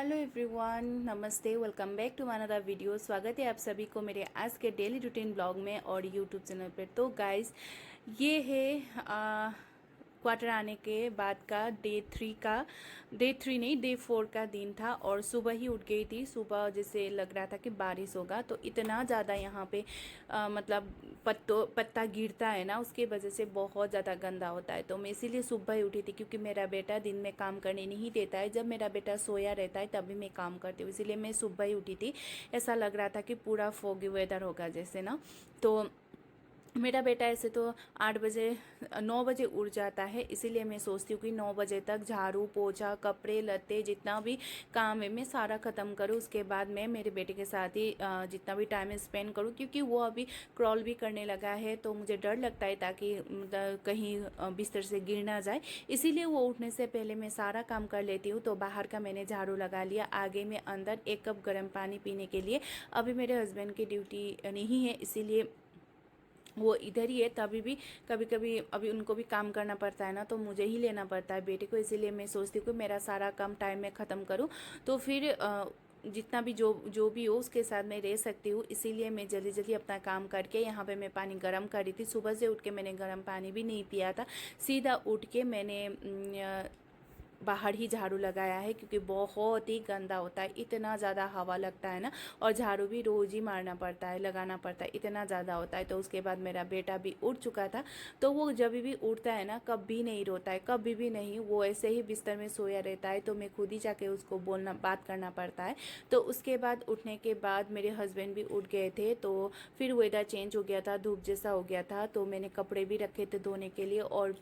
Hello everyone, नमस्ते। Welcome back to another video. स्वागत है आप सभी को मेरे आज के डेली रूटीन ब्लॉग में और यूट्यूब चैनल पर। तो गाइस, ये है क्वार्टर आने के बाद का डे थ्री नहीं, डे 4 का दिन था और सुबह ही उठ गई थी। सुबह जैसे लग रहा था कि बारिश होगा, तो इतना ज़्यादा यहाँ पे मतलब पत्ता गिरता है ना, उसके वजह से बहुत ज़्यादा गंदा होता है। तो मैं इसीलिए सुबह ही उठी थी, क्योंकि मेरा बेटा दिन में काम करने नहीं देता है। जब मेरा बेटा सोया रहता है तभी मैं काम करती हूँ, इसीलिए मैं सुबह ही उठी थी। ऐसा लग रहा था कि पूरा फोगी वेदर होगा जैसे ना। तो मेरा बेटा ऐसे तो 8 बजे 9 बजे उठ जाता है, इसीलिए मैं सोचती हूँ कि 9 बजे तक झाड़ू पोछा कपड़े लत्ते जितना भी काम है मैं सारा ख़त्म करूँ। उसके बाद मैं मेरे बेटे के साथ ही जितना भी टाइम स्पेंड करूँ, क्योंकि वो अभी क्रॉल भी करने लगा है। तो मुझे डर लगता है ताकि कहीं बिस्तर से गिर ना जाए, इसीलिए वो उठने से पहले मैं सारा काम कर लेती हूँ। तो बाहर का मैंने झाड़ू लगा लिया, आगे में अंदर 1 कप गर्म पानी पीने के लिए। अभी मेरे हस्बैंड की ड्यूटी नहीं है, इसीलिए वो इधर ही है। तभी भी कभी कभी अभी उनको भी काम करना पड़ता है ना, तो मुझे ही लेना पड़ता है बेटे को। इसीलिए मैं सोचती हूँ कि मेरा सारा काम टाइम में ख़त्म करूँ, तो फिर जितना भी जो जो भी हो उसके साथ मैं रह सकती हूँ। इसीलिए मैं जल्दी जल्दी अपना काम करके यहाँ पे मैं पानी गर्म कर रही थी। सुबह से उठ के मैंने गर्म पानी भी नहीं पिया था, सीधा उठ के मैंने बाहर ही झाड़ू लगाया है, क्योंकि बहुत ही गंदा होता है। इतना ज़्यादा हवा लगता है ना, और झाड़ू भी रोज़ ही मारना पड़ता है, लगाना पड़ता है, इतना ज़्यादा होता है। तो उसके बाद मेरा बेटा भी उठ चुका था। तो वो जब भी उठता है ना, कभी नहीं रोता है, कभी भी नहीं। वो ऐसे ही बिस्तर में सोया रहता है, तो मैं खुद ही जाके उसको बोलना बात करना पड़ता है। तो उसके बाद उठने के बाद मेरे हस्बैंड भी उठ गए थे। तो फिर वेदर चेंज हो गया था, धूप जैसा हो गया था। तो मैंने कपड़े भी रखे थे धोने के लिए, और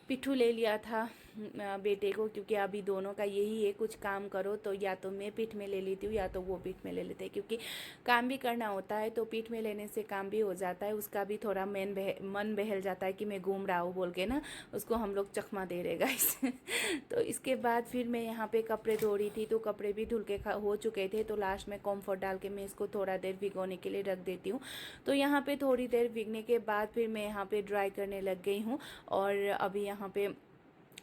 पिट्ठू ले लिया था बेटे को, क्योंकि अभी दोनों का यही है, कुछ काम करो तो या तो मैं पीठ में ले लेती हूँ या तो वो पीठ में ले लेते हैं। क्योंकि काम भी करना होता है, तो पीठ में लेने से काम भी हो जाता है, उसका भी थोड़ा मन बहल जाता है कि मैं घूम रहा हूँ बोल के ना, उसको हम लोग चकमा दे रहे गाइस। तो इसके बाद फिर मैं यहाँ पे कपड़े धो रही थी, तो कपड़े भी धुल के हो चुके थे। तो लास्ट में कॉम्फर्ट डाल के मैं इसको थोड़ा देर भिगोने के लिए रख देती हूँ। तो यहाँ पे थोड़ी देर भिगने के बाद फिर मैं यहाँ पे ड्राई करने लग गई हूँ। और अभी यहाँ पे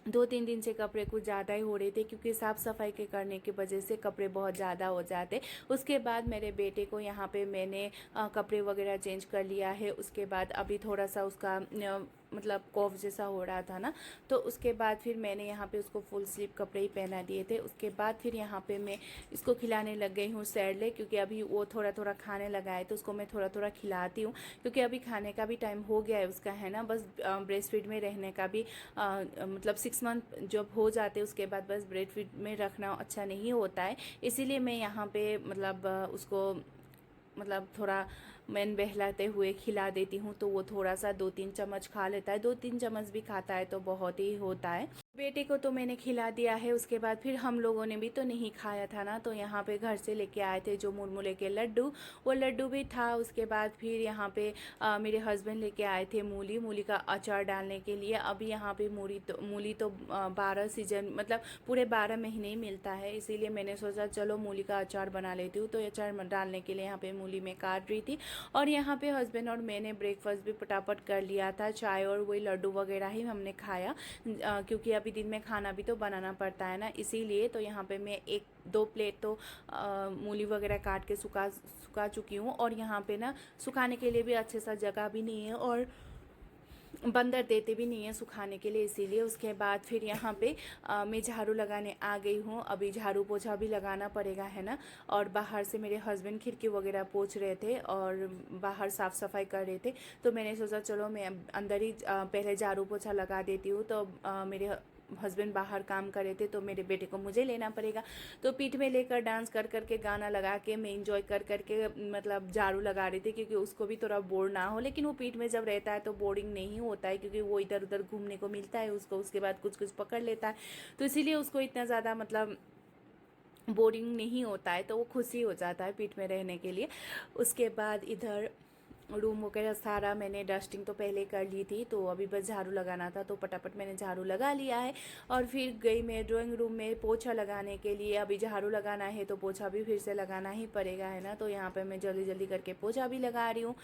2-3 दिन से कपड़े कुछ ज़्यादा ही हो रहे थे, क्योंकि साफ़ सफाई के करने की वजह से कपड़े बहुत ज़्यादा हो जाते। उसके बाद मेरे बेटे को यहाँ पे मैंने कपड़े वगैरह चेंज कर लिया है। उसके बाद अभी थोड़ा सा उसका मतलब कॉफ जैसा हो रहा था ना, तो उसके बाद फिर मैंने यहाँ पे उसको फुल स्लीव कपड़े ही पहना दिए थे। उसके बाद फिर यहाँ पे मैं इसको खिलाने लग गई हूँ सैरले, क्योंकि अभी वो थोड़ा थोड़ा खाने लगा है, तो उसको मैं थोड़ा थोड़ा खिलाती हूँ। क्योंकि अभी खाने का भी टाइम हो गया है उसका, है ना। बस ब्रेस्ट फीड में रहने का भी मतलब 6 मंथ जब हो जाते उसके बाद बस ब्रेस्ट फीड में रखना अच्छा नहीं होता है। इसीलिए मैं यहाँ पे मतलब उसको मतलब थोड़ा मैन बहलाते हुए खिला देती हूँ। तो वो थोड़ा सा 2-3 चम्मच खा लेता है, 2-3 चम्मच भी खाता है तो बहुत ही होता है। बेटे को तो मैंने खिला दिया है। उसके बाद फिर हम लोगों ने भी तो नहीं खाया था ना, तो यहाँ पे घर से लेके आए थे जो मुरमुरे के लड्डू, वो लड्डू भी था। उसके बाद फिर यहाँ पे मेरे हस्बैंड लेके आए थे मूली का अचार डालने के लिए। अभी यहाँ पे मूली तो 12 सीजन मतलब पूरे 12 महीने ही मिलता है, इसीलिए मैंने सोचा चलो मूली का अचार बना लेती हूँ। तो अचार डालने के लिए यहाँ पे मूली में काट रही थी। और यहाँ पे हस्बैंड और मैंने ब्रेकफास्ट भी फटाफट कर लिया था, चाय और वही लड्डू वगैरह ही हमने खाया। क्योंकि अभी दिन में खाना भी तो बनाना पड़ता है ना, इसीलिए। तो यहाँ पे मैं 1-2 प्लेट तो मूली वगैरह काट के सुखा चुकी हूँ। और यहाँ पे ना सुखाने के लिए भी अच्छे सा जगह भी नहीं है, और बंदर देते भी नहीं है सुखाने के लिए, इसीलिए। उसके बाद फिर यहाँ पे मैं झाड़ू लगाने आ गई हूँ। अभी झाड़ू पोछा भी लगाना पड़ेगा, है ना। और बाहर से मेरे हस्बैंड खिड़की वगैरह पोंछ रहे थे और बाहर साफ़ सफाई कर रहे थे, तो मैंने सोचा चलो मैं अंदर ही पहले झाड़ू पोछा लगा देती हूँ। तो मेरे हस्बैंड बाहर काम कर रहे थे, तो मेरे बेटे को मुझे लेना पड़ेगा। तो पीठ में लेकर डांस कर करके गाना लगा के मैं इंजॉय कर करके मतलब झाड़ू लगा रही थी, क्योंकि उसको भी थोड़ा बोर ना हो। लेकिन वो पीठ में जब रहता है तो बोरिंग नहीं होता है, क्योंकि वो इधर उधर घूमने को मिलता है उसको, उसके बाद कुछ कुछ पकड़ लेता है। तो इसीलिए उसको इतना ज़्यादा मतलब बोरिंग नहीं होता है, तो वो खुशी हो जाता है पीठ में रहने के लिए। उसके बाद इधर रूम वगैरह सारा मैंने डस्टिंग तो पहले कर ली थी, तो अभी बस झाड़ू लगाना था, तो फटाफट मैंने झाड़ू लगा लिया है। और फिर गई मैं ड्राइंग रूम में पोछा लगाने के लिए। अभी झाड़ू लगाना है तो पोछा भी फिर से लगाना ही पड़ेगा, है ना। तो यहाँ पे मैं जल्दी जल्दी करके पोछा भी लगा रही हूँ।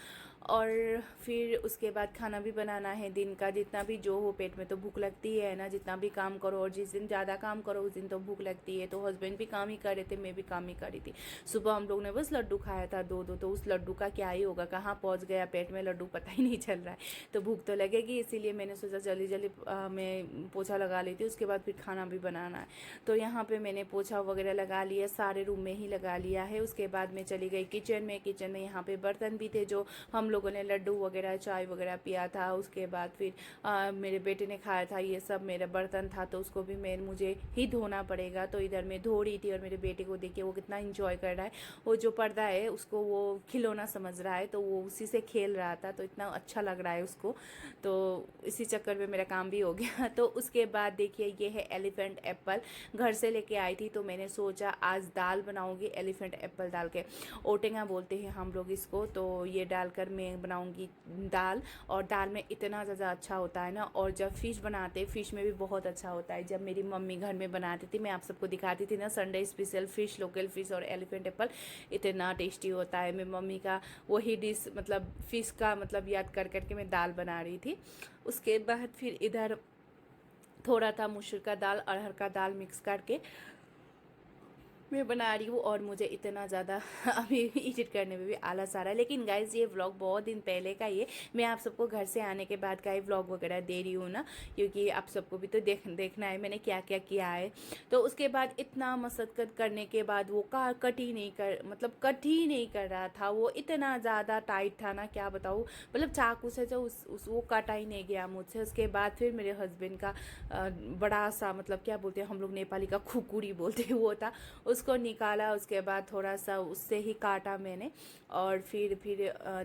और फिर उसके बाद खाना भी बनाना है दिन का, जितना भी जो हो, पेट में तो भूख लगती है ना, जितना भी काम करो। और जिस दिन ज़्यादा काम करो उस दिन तो भूख लगती है। तो हस्बैंड भी काम ही कर रहे थे, मैं भी काम ही कर रही थी। सुबह हम लोग ने बस लड्डू खाया था 2-2, तो उस लड्डू का क्या ही होगा, कहाँ पहुँच गया पेट में लड्डू पता ही नहीं चल रहा है। तो भूख तो लगेगी, इसीलिए मैंने सोचा जल्दी जल्दी मैं पोछा लगा लेती हूँ, उसके बाद फिर खाना भी बनाना है। तो यहाँ पे मैंने पोछा वगैरह लगा लिया, सारे रूम में ही लगा लिया है। उसके बाद मैं चली गई किचन में। किचन में यहाँ पे बर्तन भी थे जो हम लोगों ने लड्डू वगैरह चाय वगैरह पिया था। उसके बाद फिर मेरे बेटे ने खाया था, ये सब मेरा बर्तन था, तो उसको भी मुझे ही धोना पड़ेगा। तो इधर मैं धो रही थी और मेरे बेटे को देखिए वो कितना इंजॉय कर रहा है। वो जो पर्दा है उसको वो खिलौना समझ रहा है, तो वो उसी से खेल रहा था, तो इतना अच्छा लग रहा है उसको। तो इसी चक्कर में मेरा काम भी हो गया। तो उसके बाद देखिए ये है एलिफेंट एप्पल, घर से लेके आई थी, तो मैंने सोचा आज दाल बनाऊंगी एलिफेंट एप्पल डाल के, ओटेंगा बोलते हैं हम लोग इसको। तो ये डालकर मैं बनाऊंगी दाल। और दाल में इतना ज़्यादा अच्छा होता है ना। और जब फ़िश बनाते, फ़िश में भी बहुत अच्छा होता है। जब मेरी मम्मी घर में बनाती थी, मैं आप सबको दिखाती थी ना, Sunday special fish, local fish और एलिफेंट एप्पल, इतना टेस्टी होता है। मैं मम्मी का वही डिश मतलब फ़िश का मतलब याद कर करके मैं दाल बना रही थी। उसके बाद फिर इधर थोड़ा था मसूर का दाल, अरहर का दाल मिक्स करके मैं बना रही हूँ। और मुझे इतना ज़्यादा अभी एडिट करने में भी आलस आ रहा है। लेकिन गाइज़ ये व्लॉग बहुत दिन पहले का ही है, मैं आप सबको घर से आने के बाद का ही व्लॉग वगैरह दे रही हूँ ना, क्योंकि आप सबको भी तो देखना है मैंने क्या क्या किया है। तो उसके बाद इतना मशक्क़त करने के बाद वो कट ही नहीं कर मतलब कट ही नहीं कर रहा था। वो इतना ज़्यादा टाइट था ना, क्या बताऊँ। मतलब चाकू से जो वो काटा ही नहीं गया मुझसे। उसके बाद फिर मेरे हस्बैंड का बड़ा सा मतलब क्या बोलते हैं हम लोग नेपाली का खुकुरी बोलते हैं, वो था, उसको निकाला। उसके बाद थोड़ा सा उससे ही काटा मैंने। और फिर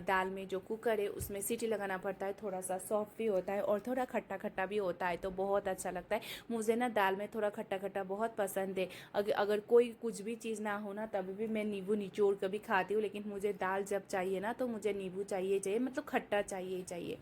दाल में जो कुकर है उसमें सीटी लगाना पड़ता है, थोड़ा सा सॉफ्ट भी होता है और थोड़ा खट्टा खट्टा भी होता है, तो बहुत अच्छा लगता है। मुझे ना दाल में थोड़ा खट्टा खट्टा बहुत पसंद है। अगर कोई कुछ भी चीज़ ना हो ना तभी भी मैं नींबू निचोड़ कर भी खाती हूँ, लेकिन मुझे दाल जब चाहिए ना तो मुझे नींबू चाहिए मतलब खट्टा चाहिए।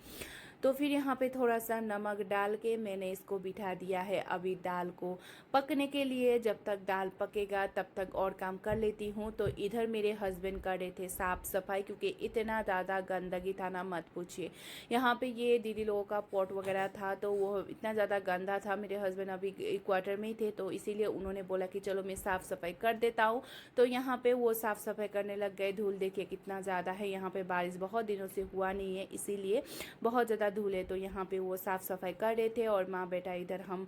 तो फिर यहाँ पे थोड़ा सा नमक डाल के मैंने इसको बिठा दिया है अभी दाल को पकने के लिए। जब तक दाल पकेगा तब तक और काम कर लेती हूँ। तो इधर मेरे हस्बैंड कर रहे थे साफ़ सफाई, क्योंकि इतना ज़्यादा गंदगी था ना मत पूछिए। यहाँ पे ये दीदी लोगों का पॉट वगैरह था, तो वो इतना ज़्यादा गंदा था। मेरे हस्बैंड अभी क्वार्टर में ही थे, तो इसीलिए उन्होंने बोला कि चलो मैं साफ़ सफाई कर देता हूँ। तो यहाँ पे वो साफ़ सफाई करने लग गए। धूल देखिए कितना ज़्यादा है, यहाँ पे बारिश बहुत दिनों से हुआ नहीं है, इसीलिए बहुत ज़्यादा धूल है। तो यहाँ पे वो साफ़ सफाई कर रहे थे और माँ बेटा इधर हम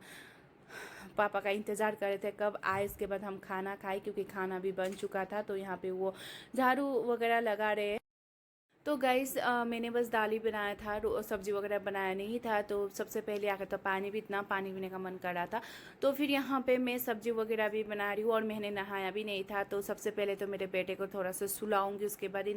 पापा का इंतज़ार कर रहे थे कब आए, इसके बाद हम खाना खाए, क्योंकि खाना भी बन चुका था। तो यहाँ पे वो झाड़ू वगैरह लगा रहे हैं। तो गाइस मैंने बस दाल ही बनाया था, सब्जी वगैरह बनाया नहीं था। तो सबसे पहले आकर तो पानी पीने का मन कर रहा था। तो फिर यहाँ पे मैं सब्जी वगैरह भी बना रही हूँ और मैंने नहाया भी नहीं था। तो सबसे पहले तो मेरे बेटे को थोड़ा सा सुलाऊंगी, उसके बाद ही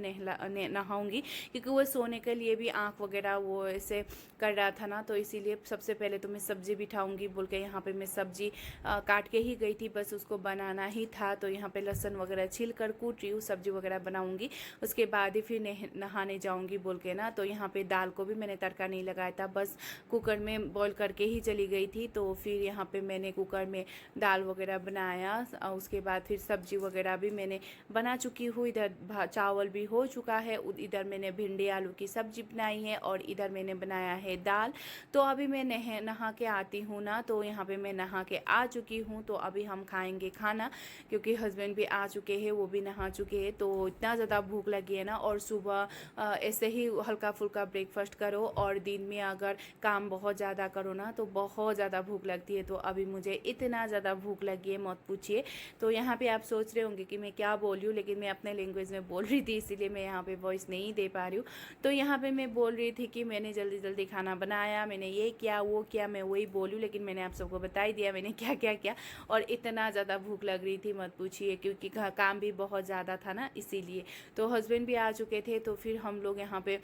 नहाऊंगी, क्योंकि वो सोने के लिए भी आँख वगैरह वो ऐसे कर रहा था ना। तो इसीलिए सबसे पहले तो मैं सब्ज़ी बिठाऊँगी बोल के यहाँ पर मैं सब्ज़ी काट के ही गई थी, बस उसको बनाना ही था। तो यहाँ पर लहसुन वगैरह छिल कर कूट रही हूँ, सब्ज़ी वगैरह बनाऊँगी, उसके बाद ही फिर नहाने जाऊंगी बोल के ना। तो यहाँ पे दाल को भी मैंने तड़का नहीं लगाया था, बस कुकर में बॉईल करके ही चली गई थी। तो फिर यहाँ पे मैंने कुकर में दाल वगैरह बनाया, उसके बाद फिर सब्जी वगैरह भी मैंने बना चुकी हूँ। इधर चावल भी हो चुका है, इधर मैंने भिंडी आलू की सब्जी बनाई है और इधर मैंने बनाया है दाल। तो अभी मैं नहा के आती हूँ ना, तो यहाँ पे मैं नहा के आ चुकी हूँ। तो अभी हम खाएंगे खाना, क्योंकि हस्बैंड भी आ चुके हैं, वो भी नहा चुके हैं। तो इतना ज़्यादा भूख लगी है ना। और सुबह ऐसे ही हल्का फुल्का ब्रेकफास्ट करो, और दिन में अगर काम बहुत ज़्यादा करो ना तो बहुत ज़्यादा भूख लगती है। तो अभी मुझे इतना ज़्यादा भूख लगी है मत पूछिए। तो यहाँ पे आप सोच रहे होंगे कि मैं क्या बोल रही हूँ, लेकिन मैं अपने लैंग्वेज में बोल रही थी, इसीलिए मैं यहाँ पे वॉइस नहीं दे पा रही हूँ। तो यहाँ पे मैं बोल रही थी कि मैंने जल्दी जल्दी खाना बनाया, मैंने ये किया वो किया, मैं वही बोलूँ, लेकिन मैंने आप सबको बता ही दिया मैंने क्या क्या किया। और इतना ज़्यादा भूख लग रही थी मत पूछिए, क्योंकि काम भी बहुत ज़्यादा था ना, इसीलिए। तो हस्बैंड भी आ चुके थे, तो फिर हम लोग यहाँ पे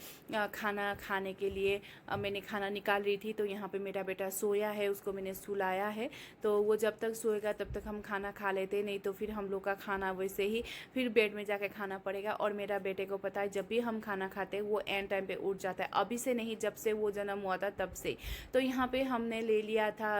खाना खाने के लिए मैंने खाना निकाल रही थी। तो यहाँ पे मेरा बेटा सोया है, उसको मैंने सुलाया है, तो वो जब तक सोएगा तब तक हम खाना खा लेते, नहीं तो फिर हम लोग का खाना वैसे ही फिर बेड में जाके खाना पड़ेगा। और मेरा बेटे को पता है जब भी हम खाना खाते हैं वो एंड टाइम पे उठ जाता है, अभी से नहीं, जब से वो जन्म हुआ था तब से। तो यहाँ पे हमने ले लिया था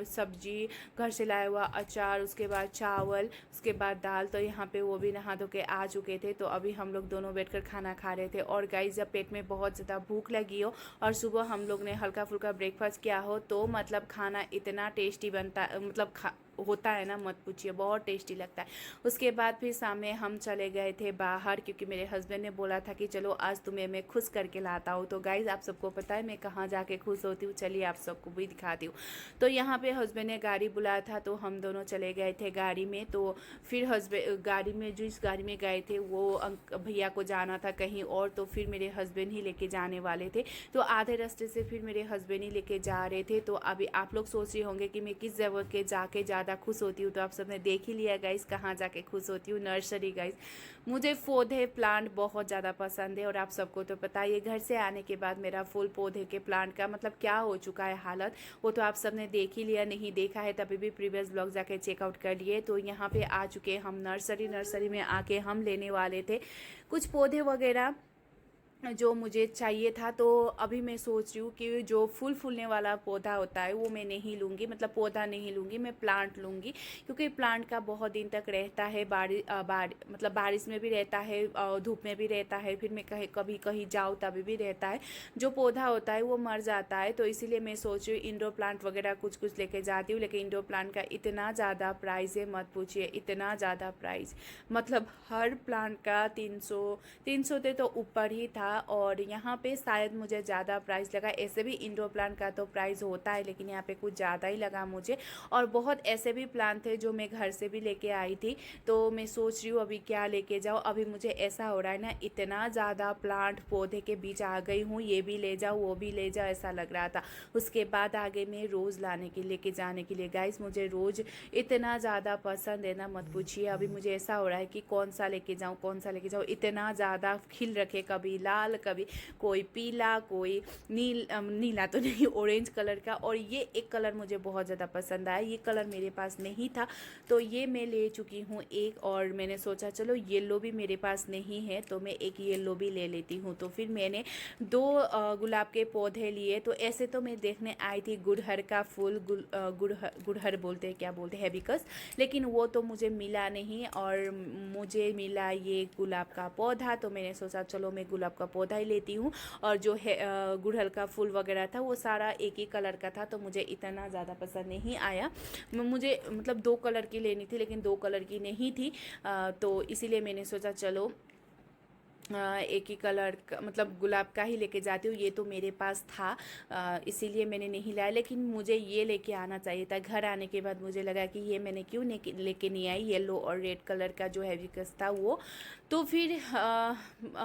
सब्जी, घर से लाया हुआ अचार, उसके बाद चावल, उसके बाद दाल। तो यहाँ पे वो भी नहा धो के आ चुके थे, तो अभी हम लोग दोनों बैठकर खाना खा रहे थे। और गाइस जब पेट में बहुत ज़्यादा भूख लगी हो और सुबह हम लोग ने हल्का फुल्का ब्रेकफास्ट किया हो, तो मतलब खाना इतना टेस्टी बनता, मतलब होता है ना, मत पूछिए, बहुत टेस्टी लगता है। उसके बाद फिर शाम में हम चले गए थे बाहर, क्योंकि मेरे हस्बैंड ने बोला था कि चलो आज तुम्हें मैं खुश करके लाता हूँ। तो गाइज़ आप सबको पता है मैं कहाँ जाके खुश होती हूँ, चलिए आप सबको भी दिखाती हूँ। तो यहाँ पे हस्बैंड ने गाड़ी बुलाया था, तो हम दोनों चले गए थे गाड़ी में। तो फिर हस्बैंड गाड़ी में, जिस गाड़ी में गए थे वो भैया को जाना था कहीं और, तो फिर मेरे हस्बैंड ही लेके जाने वाले थे। तो आधे रास्ते से फिर मेरे हस्बैंड ही लेके जा रहे थे। तो अभी आप लोग सोच रहे होंगे कि मैं किस जगह के जाके ज़्यादा खुश होती हूँ, तो आप सबने देख ही लिया गाइस कहाँ जाके खुश होती हूँ, नर्सरी। गाइस मुझे पौधे प्लांट बहुत ज़्यादा पसंद है, और आप सबको तो पता है घर से आने के बाद मेरा फूल पौधे के प्लांट का मतलब क्या हो चुका है हालत, वो तो आप सबने देख ही लिया, नहीं देखा है तभी भी प्रीवियस ब्लॉग जाके चेकआउट कर लिए। तो यहाँ पे आ चुके हम नर्सरी में आके हम लेने वाले थे कुछ पौधे वगैरह जो मुझे चाहिए था। तो अभी मैं सोच रही हूँ कि जो फूल फूलने वाला पौधा होता है वो मैं नहीं लूँगी, मतलब पौधा नहीं लूँगी, मैं प्लांट लूँगी, क्योंकि प्लांट का बहुत दिन तक रहता है, मतलब बारिश में भी रहता है, धूप में भी रहता है, फिर मैं कभी कहीं जाऊँ तभी भी रहता है। जो पौधा होता है वो मर जाता है, तो इसीलिए मैं सोच रही हूँ इंडोर प्लांट वगैरह कुछ लेके जाती हूँ। लेकिन इंडोर प्लांट का इतना ज़्यादा प्राइस है, मत पूछिए, इतना ज़्यादा प्राइस, मतलब हर प्लांट का 300 से तो ऊपर ही था। और यहाँ पे शायद मुझे ज़्यादा प्राइस लगा, ऐसे भी इंडोर प्लांट का तो प्राइस होता है, लेकिन यहाँ पे कुछ ज़्यादा ही लगा मुझे। और बहुत ऐसे भी प्लांट थे जो मैं घर से भी लेके आई थी, तो मैं सोच रही हूँ अभी क्या लेके जाऊँ। अभी मुझे ऐसा हो रहा है ना, इतना ज़्यादा प्लांट पौधे के बीच आ गई हूँ, ये भी ले जाओ वो भी ले जाओ ऐसा लग रहा था। उसके बाद आगे मैं रोज़ लेके जाने के लिए, गाइस मुझे रोज़ इतना ज़्यादा पसंद है ना, मत पूछिए। अभी मुझे ऐसा हो रहा है कि कौन सा लेके जाऊँ, इतना ज़्यादा खिल रखे, कभी लाल, कभी कोई पीला, कोई नीला तो नहीं, ऑरेंज कलर का। और ये एक कलर मुझे बहुत ज़्यादा पसंद आया, ये कलर मेरे पास नहीं था, तो ये मैं ले चुकी हूँ एक। और मैंने सोचा चलो येलो भी मेरे पास नहीं है, तो मैं एक येलो भी ले लेती हूँ। तो फिर मैंने 2 गुलाब के पौधे लिए। तो ऐसे तो मैं देखने आई थी गुड़हर का फूल, गुड़हर बोलते हैं, क्या बोलते हैं, हेबिस्कस, लेकिन वो तो मुझे मिला नहीं, और मुझे मिला ये गुलाब का पौधा। तो मैंने सोचा चलो मैं गुलाब का पौधा ही लेती हूँ। और जो है गुड़हल का फूल वगैरह था वो सारा एक ही कलर का था, तो मुझे इतना ज़्यादा पसंद नहीं आया। मुझे मतलब 2 कलर की लेनी थी, लेकिन 2 कलर की नहीं थी, तो इसीलिए मैंने सोचा चलो एक ही कलर का, मतलब गुलाब का ही लेके जाती हूँ। ये तो मेरे पास था, इसीलिए मैंने नहीं लाया, लेकिन मुझे ये लेके आना चाहिए था। घर आने के बाद मुझे लगा कि ये मैंने क्यों लेके नहीं आई, येलो और रेड कलर का जो हेबिस्कस था वो। तो फिर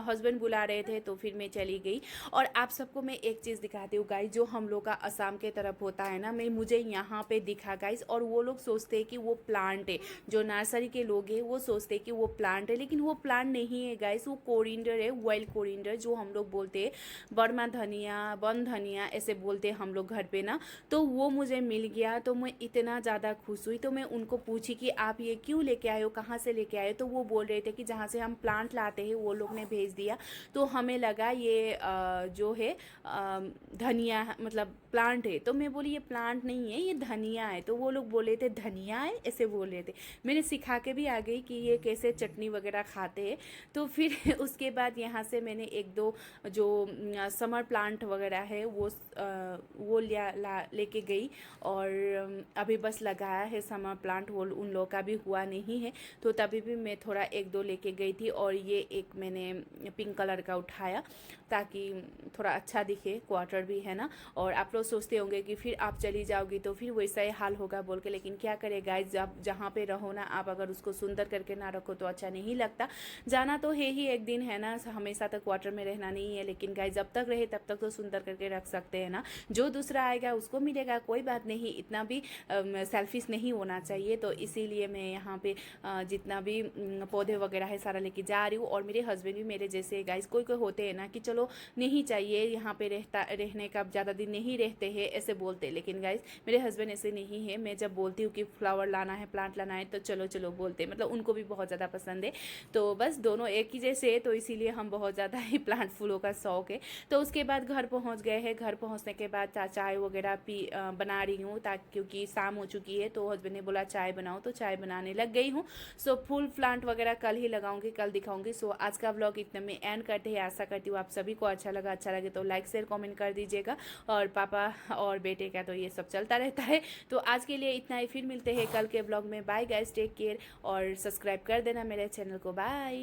हस्बैंड बुला रहे थे, तो फिर मैं चली गई। और आप सबको मैं एक चीज़ दिखाती हूँ गाइस, जो हम लोग का असम के तरफ होता है ना, मुझे यहाँ पे दिखा गाइस, और वो लोग सोचते हैं कि वो प्लांट है, जो नर्सरी के लोग हैं वो सोचते हैं कि वो प्लांट है, लेकिन वो प्लांट नहीं है गाइस, वो कोरिएंडर है, वाइल्ड कोरिएंडर, जो हम लोग बोलते हैं बर्मा धनिया, वन धनिया ऐसे बोलते हैं हम लोग घर पे ना। तो वो मुझे मिल गया, तो मैं इतना ज़्यादा खुश हुई। तो मैं उनको पूछी कि आप ये क्यों लेके आए हो, कहाँ से लेके आए हो। तो वो बोल रहे थे कि जहाँ से हम प्लांट लाते हैं वो लोग ने भेज दिया। तो हमें लगा ये जो है धनिया, मतलब प्लांट है। तो मैं बोली ये प्लांट नहीं है, ये धनिया है। तो वो लोग बोले थे धनिया है, ऐसे बोल रहे थे। मैंने सिखा के भी आ गई कि ये कैसे चटनी वगैरह खाते हैं। तो फिर उसके बाद यहाँ से मैंने 1-2 जो समर प्लांट वगैरह है वो लेके गई, और अभी बस लगाया है समर प्लांट, वो उन लोगों का भी हुआ नहीं है। तो तभी भी मैं थोड़ा 1-2 लेके गई थी। और ये एक मैंने पिंक कलर का उठाया ताकि थोड़ा अच्छा दिखे, क्वार्टर भी है ना। और आप लोग सोचते होंगे कि फिर आप चली जाओगी तो फिर वैसा ही हाल होगा बोल के, लेकिन क्या करे गाइस, जब जहाँ पे रहो ना, आप अगर उसको सुंदर करके ना रखो तो अच्छा नहीं लगता। जाना तो है ही एक दिन, है ना हमेशा तक क्वार्टर में रहना नहीं है, लेकिन गाइस जब तक रहे तब तक तो सुंदर करके रख सकते हैं ना, जो दूसरा आएगा उसको मिलेगा, कोई बात नहीं, इतना भी सेल्फिश नहीं होना चाहिए। तो इसीलिए मैं यहाँ पे जितना भी पौधे वगैरह है सारा लेके जा रही हूँ। और मेरे हस्बैंड भी मेरे जैसे गाइस कोई कोई होते हैं ना कि चलो नहीं चाहिए यहाँ पे रहने का, ज़्यादा दिन नहीं रहते हैं ऐसे बोलते हैं, लेकिन गाइस मेरे हस्बैंड ऐसे नहीं है। मैं जब बोलती हूँ कि फ्लावर लाना है, प्लांट लाना है, तो चलो चलो बोलते हैं, मतलब उनको भी बहुत ज़्यादा पसंद है। तो बस दोनों एक ही जैसे है, तो इसीलिए हम बहुत ज़्यादा ही प्लांट फूलों का शौक है। तो उसके बाद घर पहुँच गए हैं। घर पहुँचने के बाद चाय वगैरह बना रही हूँ, ताकि क्योंकि शाम हो चुकी है, तो हस्बैंड ने बोला चाय बनाओ, तो चाय बनाने लग गई हूँ। सो फुल प्लांट वगैरह कल ही लगाऊंगी, कल दिखाऊंगी। सो आज का व्लॉग इतने में एंड करते हैं। आशा करती हूँ आप सभी को अच्छा लगे तो लाइक शेयर कमेंट कर दीजिएगा। और पापा और बेटे का तो ये सब चलता रहता है। तो आज के लिए इतना ही, फिर मिलते हैं कल के व्लॉग में। बाय गाइस, टेक केयर और सब्सक्राइब कर देना मेरे चैनल को। बाय।